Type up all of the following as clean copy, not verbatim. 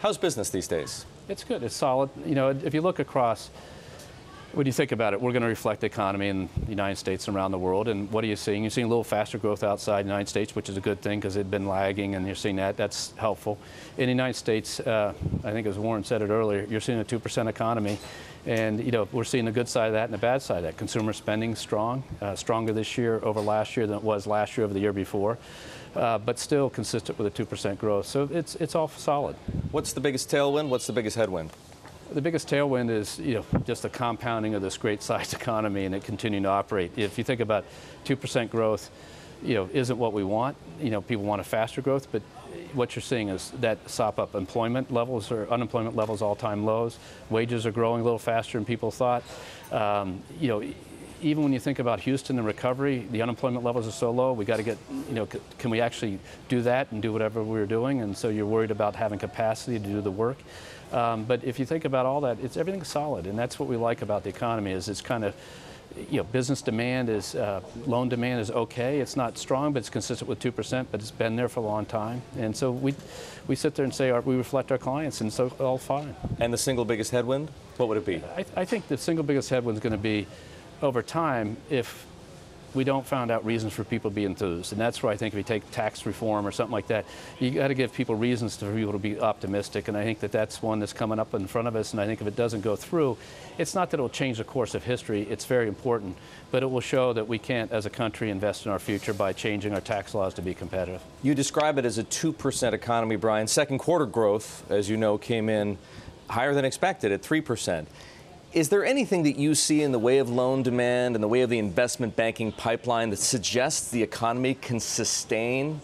How's business these days? It's good. It's solid. You know, if you look across, when you think about it, we're going to reflect the economy in the United States and around the world. And what are you seeing? You're seeing a little faster growth outside the United States, which is a good thing because it's been lagging, and you're seeing that. That's helpful. In the United States, I think as Warren said it earlier, you're seeing a 2% economy. And, you know, we're seeing the good side of that and the bad side of that. Consumer spending strong, stronger this year over last year than it was last year over the year before, but still consistent with a 2% growth. So it's all solid. What's the biggest tailwind? What's the biggest headwind? The biggest tailwind is, you know, just the compounding of this great sized economy and it continuing to operate. If you think about 2% growth, you know, isn't what we want. You know, people want a faster growth, but what you're seeing is that sop up employment levels or unemployment levels all-time lows. Wages are growing a little faster than people thought. You know, even when you think about Houston and recovery, the unemployment levels are so low. We got to get, you know, can we actually do that and do whatever we're doing? And so you're worried about having capacity to do the work. But if you think about all that, everything's solid, and that's what we like about the economy. Is it's kind of, you know, business demand is, loan demand is okay. It's not strong, but it's consistent with 2%, but it's been there for a long time. And so we sit there and say we reflect our clients, and so all fine. And the single biggest headwind, what would it be? I think the single biggest headwind is going to be, over time, if we don't find out reasons for people to be enthused. And that's where I think if you take tax reform or something like that, you got to give people reasons for people to be optimistic. And I think that that's one that's coming up in front of us. And I think if it doesn't go through, it's not that it'll change the course of history. It's very important. But it will show that we can't, as a country, invest in our future by changing our tax laws to be competitive. You describe it as a 2% economy, Brian. Second quarter growth, as you know, came in higher than expected at 3%. Is there anything that you see in the way of loan demand and the way of the investment banking pipeline that suggests the economy can sustain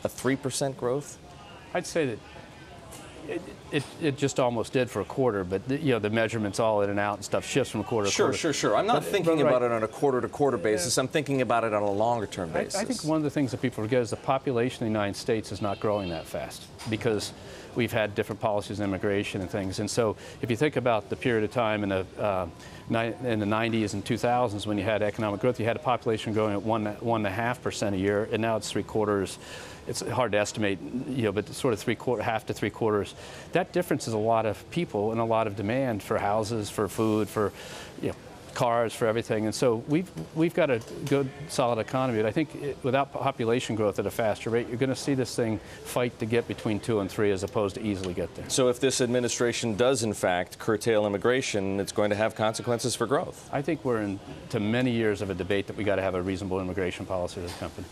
a 3% growth? I'd say that it just almost did for a quarter, but you know, the measurements all in and out and stuff shifts from quarter to quarter. Sure. I'm not thinking about it on a quarter-to-quarter basis. I'm thinking about it on a longer-term basis. I think one of the things that people forget is the population of the United States is not growing that fast because we've had different policies in immigration and things. And so if you think about the period of time in the 90s and 2000s when you had economic growth, you had a population growing at 1.5% a year, and now it's 3/4. It's hard to estimate, you know, but sort of half to 3/4. That difference is a lot of people and a lot of demand for houses, for food, for, you know, cars, for everything. And so we've got a good, solid economy. But I think without population growth at a faster rate, you're going to see this thing fight to get between 2 and 3 as opposed to easily get there. So if this administration does, in fact, curtail immigration, it's going to have consequences for growth. I think we're into many years of a debate that we got to have a reasonable immigration policy as a company.